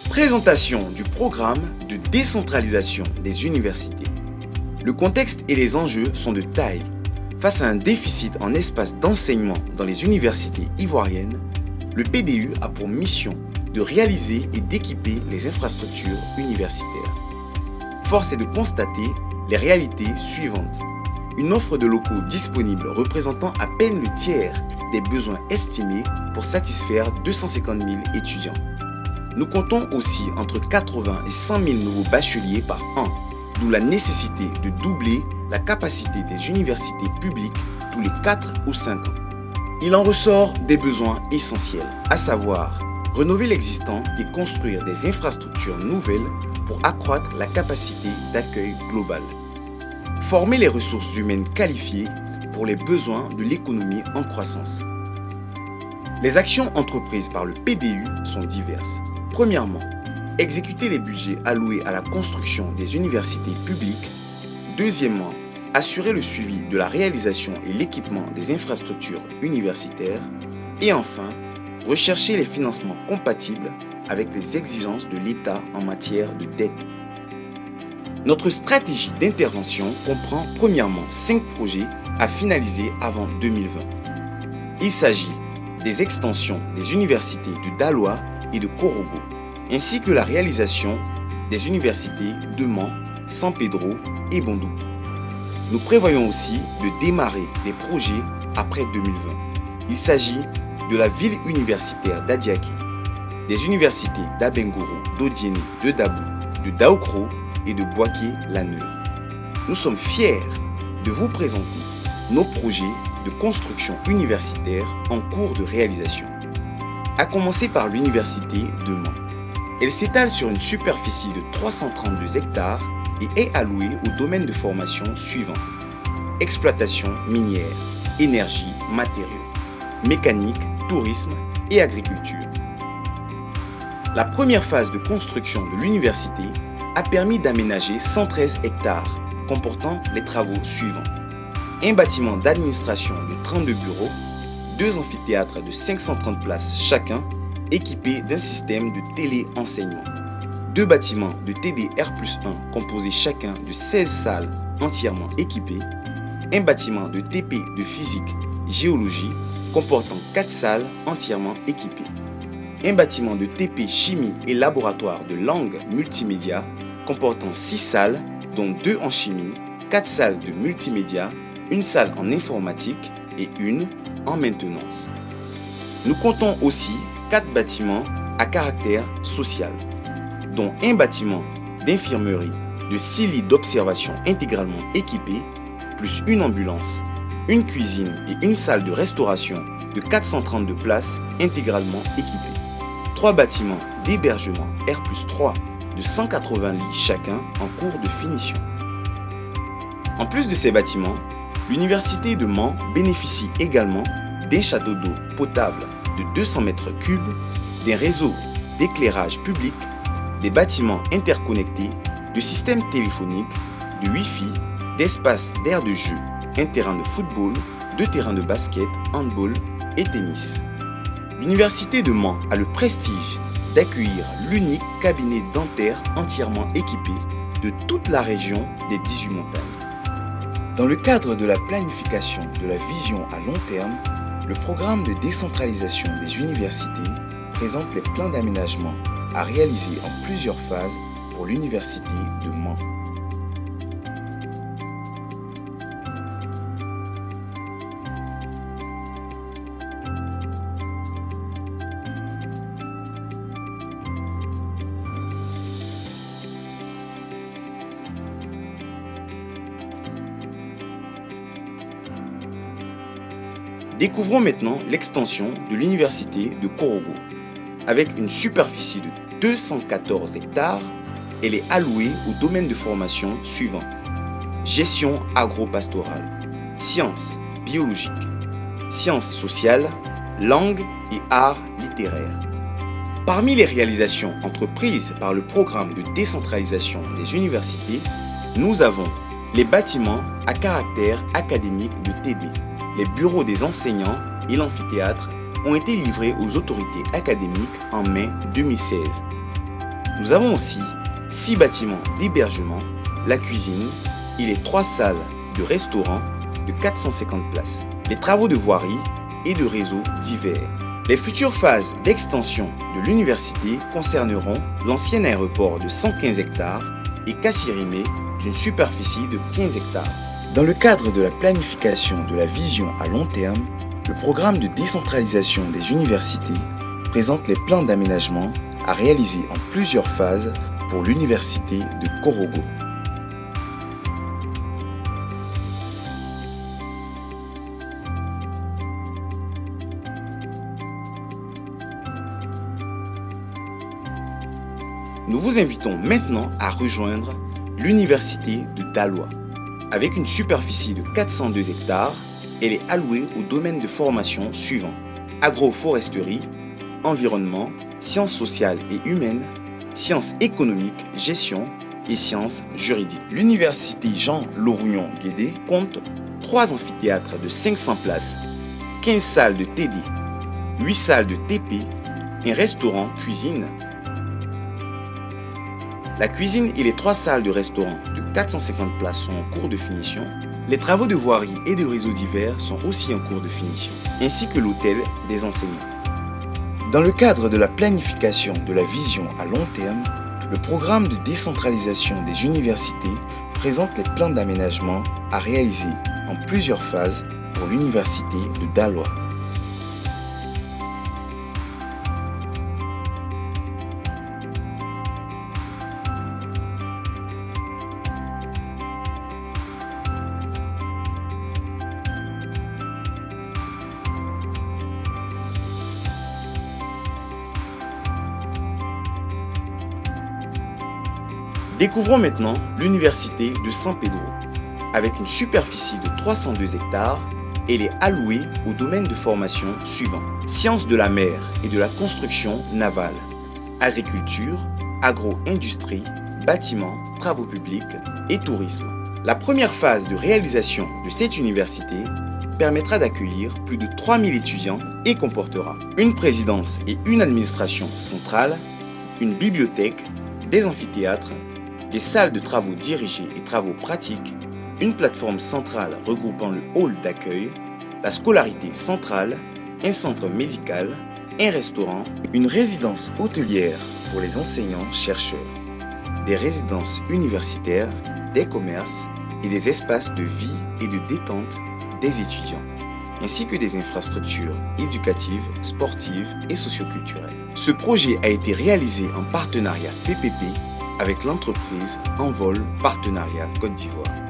Présentation du programme de décentralisation des universités. Le contexte et les enjeux sont de taille. Face à un déficit en espace d'enseignement dans les universités ivoiriennes, le PDU a pour mission de réaliser et d'équiper les infrastructures universitaires. Force est de constater les réalités suivantes. Une offre de locaux disponibles représentant à peine le tiers des besoins estimés pour satisfaire 250 000 étudiants. Nous comptons aussi entre 80 et 100 000 nouveaux bacheliers par an, d'où la nécessité de doubler la capacité des universités publiques tous les 4 ou 5 ans. Il en ressort des besoins essentiels, à savoir rénover l'existant et construire des infrastructures nouvelles pour accroître la capacité d'accueil globale. Former les ressources humaines qualifiées pour les besoins de l'économie en croissance. Les actions entreprises par le PDU sont diverses. Premièrement, exécuter les budgets alloués à la construction des universités publiques. Deuxièmement, assurer le suivi de la réalisation et l'équipement des infrastructures universitaires. Et enfin, rechercher les financements compatibles avec les exigences de l'État en matière de dette. Notre stratégie d'intervention comprend premièrement 5 projets à finaliser avant 2020. Il s'agit des extensions des universités de Daloa et de Korogo, ainsi que la réalisation des universités de Mans, San Pedro et Bondou. Nous prévoyons aussi de démarrer des projets après 2020. Il s'agit de la ville universitaire d'Adiaké, des universités d'Abengourou, d'Odiéné, de Dabou, de Daokro et de Boaké-Laneuil. Nous sommes fiers de vous présenter nos projets de construction universitaire en cours de réalisation. À commencer par l'université de Mans. Elle s'étale sur une superficie de 332 hectares et est allouée aux domaines de formation suivants: exploitation minière, énergie, matériaux, mécanique, tourisme et agriculture. La première phase de construction de l'université a permis d'aménager 113 hectares, comportant les travaux suivants: un bâtiment d'administration de 32 bureaux, 2 amphithéâtres de 530 places chacun, équipés d'un système de téléenseignement, 2 bâtiments de TDR+1 composés chacun de 16 salles entièrement équipées, un bâtiment de TP de physique géologie comportant 4 salles entièrement équipées, un bâtiment de TP chimie et laboratoire de langue multimédia comportant 6 salles dont 2 en chimie, 4 salles de multimédia, une salle en informatique et une en maintenance. Nous comptons aussi 4 bâtiments à caractère social, dont un bâtiment d'infirmerie de 6 lits d'observation intégralement équipés, plus une ambulance, une cuisine et une salle de restauration de 432 places intégralement équipées. 3 bâtiments d'hébergement R+3 de 180 lits chacun en cours de finition. En plus de ces bâtiments, l'université de Mans bénéficie également d'un château d'eau potable de 200 mètres cubes, d'un réseau d'éclairage public, des bâtiments interconnectés, de systèmes téléphoniques, de Wi-Fi, d'espaces d'aires de jeu, un terrain de football, 2 terrains de basket, handball et tennis. L'université de Mans a le prestige d'accueillir l'unique cabinet dentaire entièrement équipé de toute la région des 18 montagnes. Dans le cadre de la planification de la vision à long terme, le programme de décentralisation des universités présente les plans d'aménagement à réaliser en plusieurs phases pour l'université de Mans. Découvrons maintenant l'extension de l'université de Korogo. Avec une superficie de 214 hectares, elle est allouée aux domaines de formation suivants: gestion agro-pastorale, sciences biologiques, sciences sociales, langues et arts littéraires. Parmi les réalisations entreprises par le programme de décentralisation des universités, nous avons les bâtiments à caractère académique de TD. Les bureaux des enseignants et l'amphithéâtre ont été livrés aux autorités académiques en mai 2016. Nous avons aussi 6 bâtiments d'hébergement, la cuisine et les 3 salles de restaurant de 450 places, les travaux de voirie et de réseaux divers. Les futures phases d'extension de l'université concerneront l'ancien aéroport de 115 hectares et Kassirimé d'une superficie de 15 hectares. Dans le cadre de la planification de la vision à long terme, le programme de décentralisation des universités présente les plans d'aménagement à réaliser en plusieurs phases pour l'université de Korogo. Nous vous invitons maintenant à rejoindre l'université de Daloa. Avec une superficie de 402 hectares, elle est allouée aux domaines de formation suivants: agroforesterie, environnement, sciences sociales et humaines, sciences économiques, gestion et sciences juridiques. L'université Jean Laurugnon Guédé compte 3 amphithéâtres de 500 places, 15 salles de TD, 8 salles de TP, un restaurant-cuisine. La cuisine et les 3 salles de restaurant de 450 places sont en cours de finition. Les travaux de voirie et de réseaux divers sont aussi en cours de finition, ainsi que l'hôtel des enseignants. Dans le cadre de la planification de la vision à long terme, le programme de décentralisation des universités présente les plans d'aménagement à réaliser en plusieurs phases pour l'université de Daloa. Découvrons maintenant l'université de San Pedro. Avec une superficie de 302 hectares, elle est allouée aux domaines de formation suivants: sciences de la mer et de la construction navale, agriculture, agro-industrie, bâtiments, travaux publics et tourisme. La première phase de réalisation de cette université permettra d'accueillir plus de 3000 étudiants et comportera une présidence et une administration centrale, une bibliothèque, des amphithéâtres, des salles de travaux dirigés et travaux pratiques, une plateforme centrale regroupant le hall d'accueil, la scolarité centrale, un centre médical, un restaurant, une résidence hôtelière pour les enseignants-chercheurs, des résidences universitaires, des commerces et des espaces de vie et de détente des étudiants, ainsi que des infrastructures éducatives, sportives et socioculturelles. Ce projet a été réalisé en partenariat PPP avec l'entreprise Envol Partenariat Côte d'Ivoire.